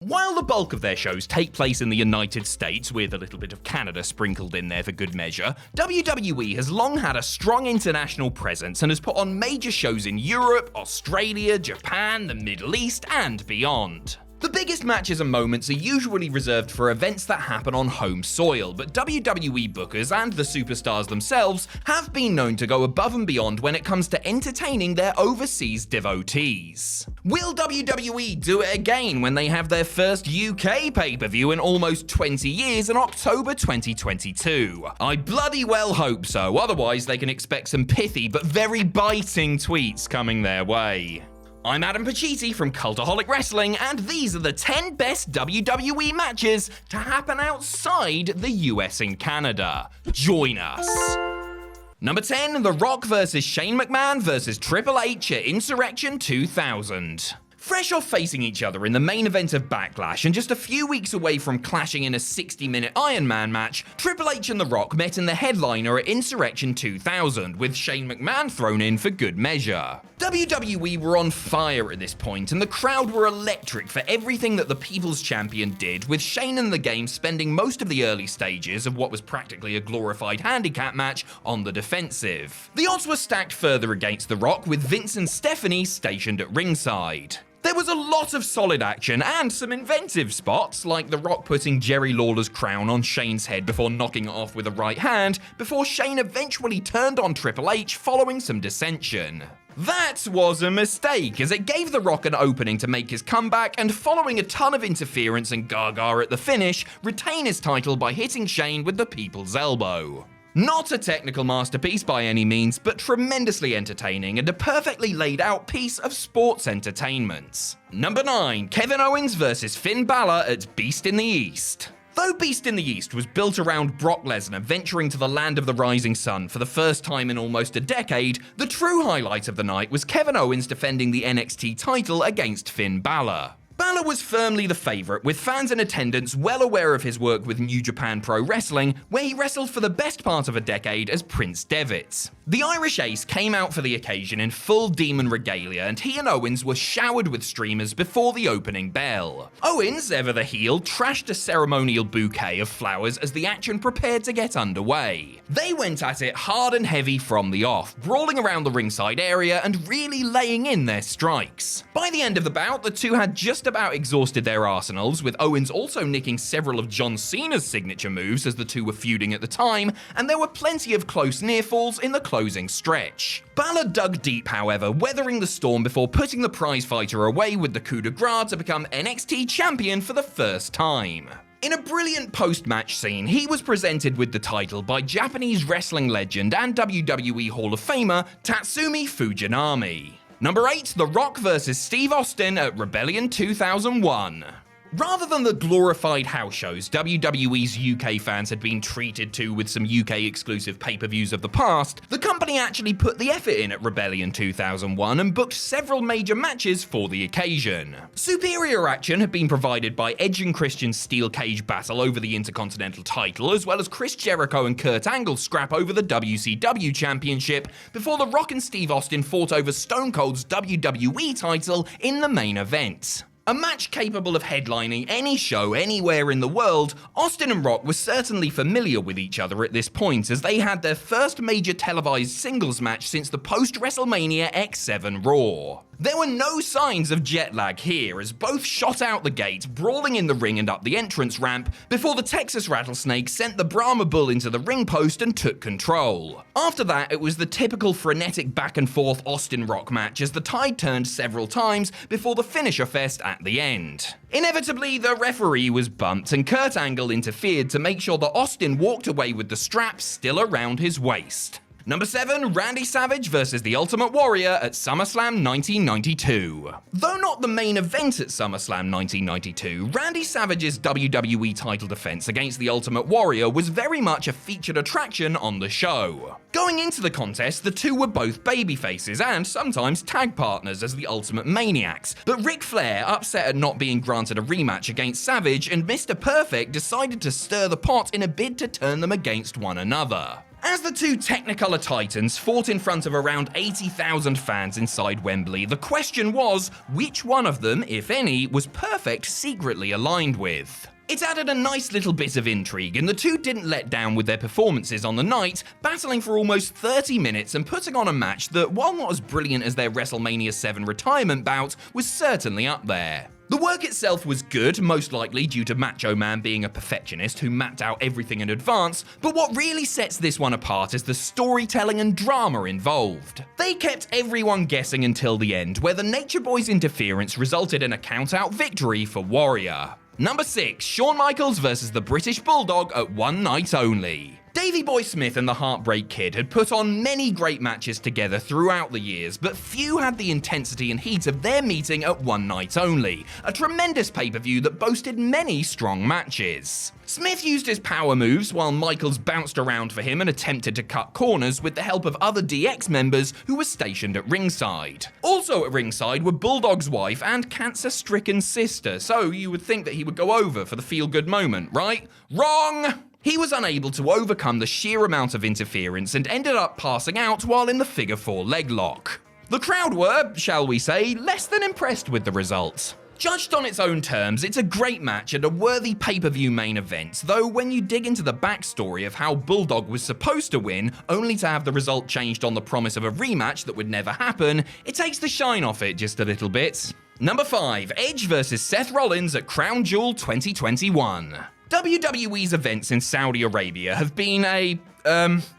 While the bulk of their shows take place in the United States, with a little bit of Canada sprinkled in there for good measure, WWE has long had a strong international presence and has put on major shows in Europe, Australia, Japan, the Middle East, and beyond. The biggest matches and moments are usually reserved for events that happen on home soil, but WWE bookers and the superstars themselves have been known to go above and beyond when it comes to entertaining their overseas devotees. Will WWE do it again when they have their first UK pay-per-view in almost 20 years in October 2022? I bloody well hope so, otherwise they can expect some pithy but very biting tweets coming their way. I'm Adam Pacitti from Cultaholic Wrestling, and these are the 10 best WWE matches to happen outside the US and Canada. Join us! Number 10, The Rock vs. Shane McMahon vs. Triple H at Insurrection 2000. Fresh off facing each other in the main event of Backlash and just a few weeks away from clashing in a 60-minute Iron Man match, Triple H and The Rock met in the headliner at Insurrection 2000, with Shane McMahon thrown in for good measure. WWE were on fire at this point, and the crowd were electric for everything that the People's Champion did, with Shane in the game spending most of the early stages of what was practically a glorified handicap match on the defensive. The odds were stacked further against The Rock, with Vince and Stephanie stationed at ringside. There was a lot of solid action and some inventive spots, like The Rock putting Jerry Lawler's crown on Shane's head before knocking it off with a right hand, before Shane eventually turned on Triple H following some dissension. That was a mistake, as it gave The Rock an opening to make his comeback and, following a ton of interference and gaga at the finish, retain his title by hitting Shane with the People's Elbow. Not a technical masterpiece by any means, but tremendously entertaining and a perfectly laid out piece of sports entertainment. Number 9, Kevin Owens vs. Finn Balor at Beast in the East. Though Beast in the East was built around Brock Lesnar venturing to the land of the rising sun for the first time in almost a decade, the true highlight of the night was Kevin Owens defending the NXT title against Finn Balor. Balor was firmly the favourite, with fans in attendance well aware of his work with New Japan Pro Wrestling, where he wrestled for the best part of a decade as Prince Devitt. The Irish Ace came out for the occasion in full demon regalia, and he and Owens were showered with streamers before the opening bell. Owens, ever the heel, trashed a ceremonial bouquet of flowers as the action prepared to get underway. They went at it hard and heavy from the off, brawling around the ringside area and really laying in their strikes. By the end of the bout, the two had just about exhausted their arsenals, with Owens also nicking several of John Cena's signature moves as the two were feuding at the time, and there were plenty of close near falls in the closing stretch. Balor dug deep, however, weathering the storm before putting the prize fighter away with the coup de grace to become NXT champion for the first time. In a brilliant post-match scene, he was presented with the title by Japanese wrestling legend and WWE Hall of Famer Tatsumi Fujinami. Number 8, The Rock vs. Steve Austin at Rebellion 2001. Rather than the glorified house shows WWE's UK fans had been treated to with some UK exclusive pay-per-views of the past, the company actually put the effort in at Rebellion 2001 and booked several major matches for the occasion. Superior action had been provided by Edge and Christian's steel cage battle over the Intercontinental title, as well as Chris Jericho and Kurt Angle's scrap over the WCW Championship, before The Rock and Steve Austin fought over Stone Cold's WWE title in the main event. A match capable of headlining any show anywhere in the world, Austin and Rock were certainly familiar with each other at this point, as they had their first major televised singles match since the post-WrestleMania X7 Raw. There were no signs of jet lag here, as both shot out the gate, brawling in the ring and up the entrance ramp, before the Texas Rattlesnake sent the Brahma Bull into the ring post and took control. After that, it was the typical frenetic back and forth Austin Rock match, as the tide turned several times before the finisher fest at the end. Inevitably, the referee was bumped and Kurt Angle interfered to make sure that Austin walked away with the strap still around his waist. Number 7, Randy Savage vs. The Ultimate Warrior at SummerSlam 1992. Though not the main event at SummerSlam 1992, Randy Savage's WWE title defense against The Ultimate Warrior was very much a featured attraction on the show. Going into the contest, the two were both babyfaces and sometimes tag partners as the Ultimate Maniacs, but Ric Flair, upset at not being granted a rematch against Savage, and Mr. Perfect decided to stir the pot in a bid to turn them against one another. As the two Technicolor Titans fought in front of around 80,000 fans inside Wembley, the question was, which one of them, if any, was Perfect secretly aligned with? It added a nice little bit of intrigue, and the two didn't let down with their performances on the night, battling for almost 30 minutes and putting on a match that, while not as brilliant as their WrestleMania 7 retirement bout, was certainly up there. The work itself was good, most likely due to Macho Man being a perfectionist who mapped out everything in advance, but what really sets this one apart is the storytelling and drama involved. They kept everyone guessing until the end, where the Nature Boys' interference resulted in a count-out victory for Warrior. Number 6, Shawn Michaels vs the British Bulldog at One Night Only. Davey Boy Smith and the Heartbreak Kid had put on many great matches together throughout the years, but few had the intensity and heat of their meeting at One Night Only, a tremendous pay-per-view that boasted many strong matches. Smith used his power moves while Michaels bounced around for him and attempted to cut corners with the help of other DX members who were stationed at ringside. Also at ringside were Bulldog's wife and cancer-stricken sister, so you would think that he would go over for the feel-good moment, right? Wrong! He was unable to overcome the sheer amount of interference and ended up passing out while in the figure 4 leg lock. The crowd were, shall we say, less than impressed with the result. Judged on its own terms, it's a great match and a worthy pay-per-view main event, though when you dig into the backstory of how Bulldog was supposed to win, only to have the result changed on the promise of a rematch that would never happen, it takes the shine off it just a little bit. Number 5, Edge vs Seth Rollins at Crown Jewel 2021. WWE's events in Saudi Arabia have been a,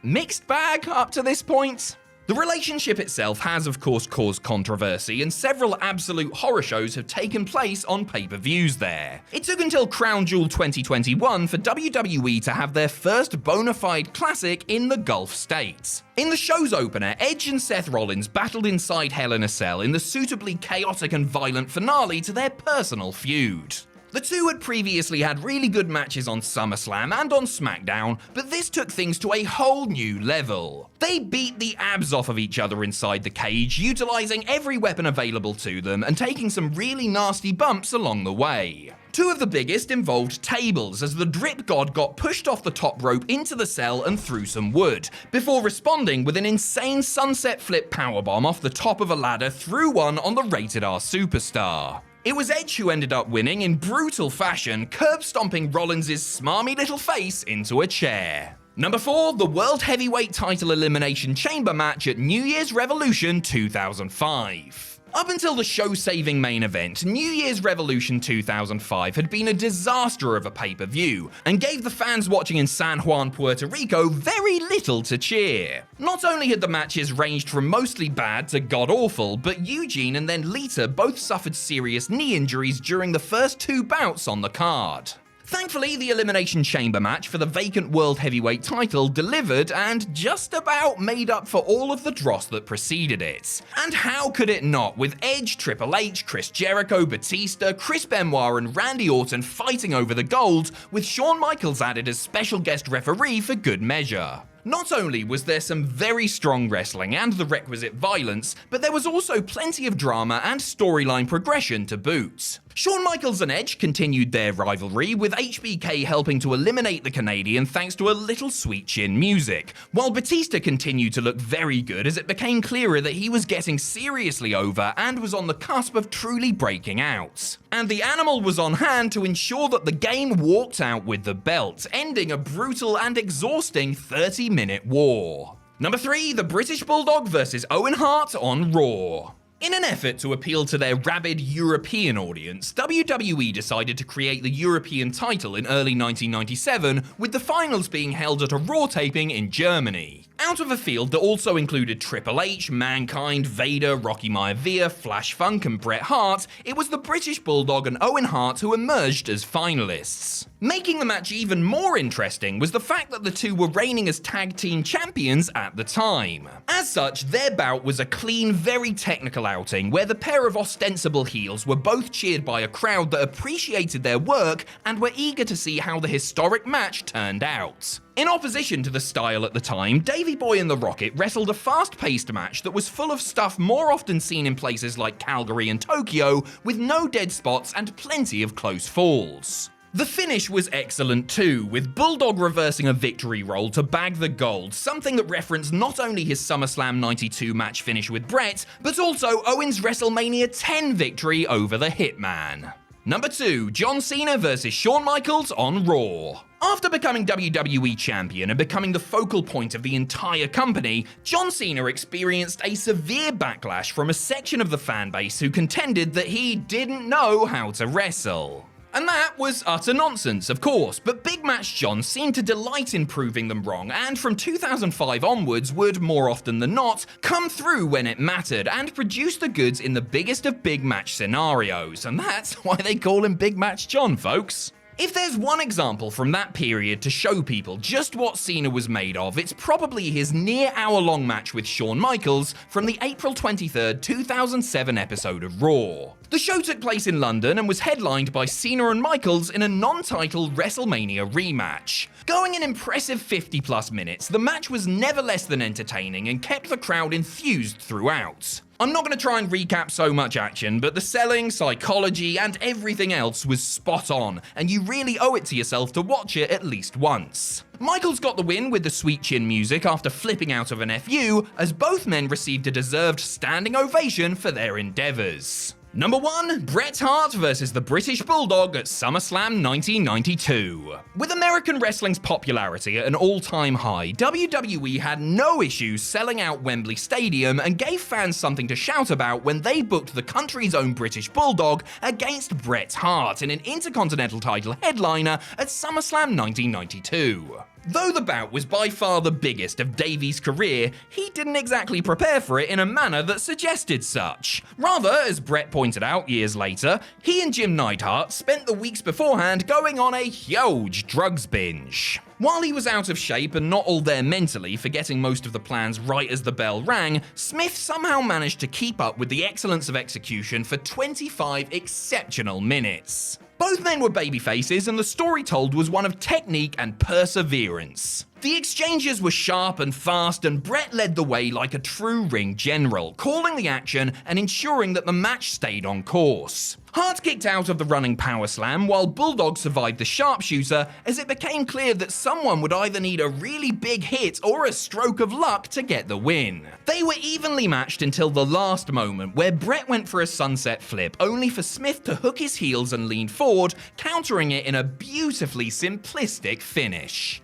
mixed bag up to this point. The relationship itself has of course caused controversy, and several absolute horror shows have taken place on pay-per-views there. It took until Crown Jewel 2021 for WWE to have their first bona fide classic in the Gulf states. In the show's opener, Edge and Seth Rollins battled inside Hell in a Cell in the suitably chaotic and violent finale to their personal feud. The two had previously had really good matches on SummerSlam and on SmackDown, but this took things to a whole new level. They beat the abs off of each other inside the cage, utilizing every weapon available to them and taking some really nasty bumps along the way. Two of the biggest involved tables, as the Drip God got pushed off the top rope into the cell and through some wood, before responding with an insane sunset flip powerbomb off the top of a ladder through one on the Rated R Superstar. It was Edge who ended up winning in brutal fashion, curb-stomping Rollins' smarmy little face into a chair. Number 4, the World Heavyweight Title Elimination Chamber match at New Year's Revolution 2005. Up until the show-saving main event, New Year's Revolution 2005 had been a disaster of a pay-per-view, and gave the fans watching in San Juan, Puerto Rico very little to cheer. Not only had the matches ranged from mostly bad to god-awful, but Eugene and then Lita both suffered serious knee injuries during the first 2 bouts on the card. Thankfully, the Elimination Chamber match for the vacant World Heavyweight title delivered and just about made up for all of the dross that preceded it. And how could it not, with Edge, Triple H, Chris Jericho, Batista, Chris Benoit and Randy Orton fighting over the gold, with Shawn Michaels added as special guest referee for good measure. Not only was there some very strong wrestling and the requisite violence, but there was also plenty of drama and storyline progression to boot. Shawn Michaels and Edge continued their rivalry, with HBK helping to eliminate the Canadian thanks to a little sweet chin music, while Batista continued to look very good as it became clearer that he was getting seriously over and was on the cusp of truly breaking out. And the Animal was on hand to ensure that the game walked out with the belt, ending a brutal and exhausting 30-minute war. Number 3, the British Bulldog vs Owen Hart on Raw. In an effort to appeal to their rabid European audience, WWE decided to create the European title in early 1997, with the finals being held at a Raw taping in Germany. Out of a field that also included Triple H, Mankind, Vader, Rocky Maivia, Flash Funk and Bret Hart, it was the British Bulldog and Owen Hart who emerged as finalists. Making the match even more interesting was the fact that the two were reigning as tag team champions at the time. As such, their bout was a clean, very technical outing where the pair of ostensible heels were both cheered by a crowd that appreciated their work and were eager to see how the historic match turned out. In opposition to the style at the time, Davey Boy and the Rocket wrestled a fast-paced match that was full of stuff more often seen in places like Calgary and Tokyo, with no dead spots and plenty of close falls. The finish was excellent too, with Bulldog reversing a victory roll to bag the gold, something that referenced not only his SummerSlam 92 match finish with BRET, but also Owens' WrestleMania 10 victory over the Hitman. Number 2, John Cena vs Shawn Michaels on Raw. After becoming WWE Champion and becoming the focal point of the entire company, John Cena experienced a severe backlash from a section of the fanbase who contended that he didn't know how to wrestle. And that was utter nonsense, of course, but Big Match John seemed to delight in proving them wrong, and from 2005 onwards would, more often than not, come through when it mattered and produce the goods in the biggest of big match scenarios, and that's why they call him Big Match John, folks. If there's one example from that period to show people just what Cena was made of, it's probably his near-hour-long match with Shawn Michaels from the April 23rd, 2007 episode of Raw. The show took place in London and was headlined by Cena and Michaels in a non-title WrestleMania rematch. Going an impressive 50-plus minutes, the match was never less than entertaining and kept the crowd enthused throughout. I'm not going to try and recap so much action, but the selling, psychology, and everything else was spot on, and you really owe it to yourself to watch it at least once. Michaels got the win with the sweet chin music after flipping out of an FU, as both men received a deserved standing ovation for their endeavors. Number 1, Bret Hart vs the British Bulldog at SummerSlam 1992. With American wrestling's popularity at an all-time high, WWE had no issues selling out Wembley Stadium and gave fans something to shout about when they booked the country's own British Bulldog against Bret Hart in an Intercontinental title headliner at SummerSlam 1992. Though the bout was by far the biggest of Davy's career, he didn't exactly prepare for it in a manner that suggested such. Rather, as Bret pointed out years later, he and Jim Neidhart spent the weeks beforehand going on a huge drugs binge. While he was out of shape and not all there mentally, forgetting most of the plans right as the bell rang, Smith somehow managed to keep up with the excellence of execution for 25 exceptional minutes. Both men were babyfaces, and the story told was one of technique and perseverance. The exchanges were sharp and fast, and Bret led the way like a true ring general, calling the action and ensuring that the match stayed on course. Hart kicked out of the running power slam, while Bulldog survived the sharpshooter, as it became clear that someone would either need a really big hit or a stroke of luck to get the win. They were evenly matched until the last moment, where Bret went for a sunset flip, only for Smith to hook his heels and lean forward, countering it in a beautifully simplistic finish.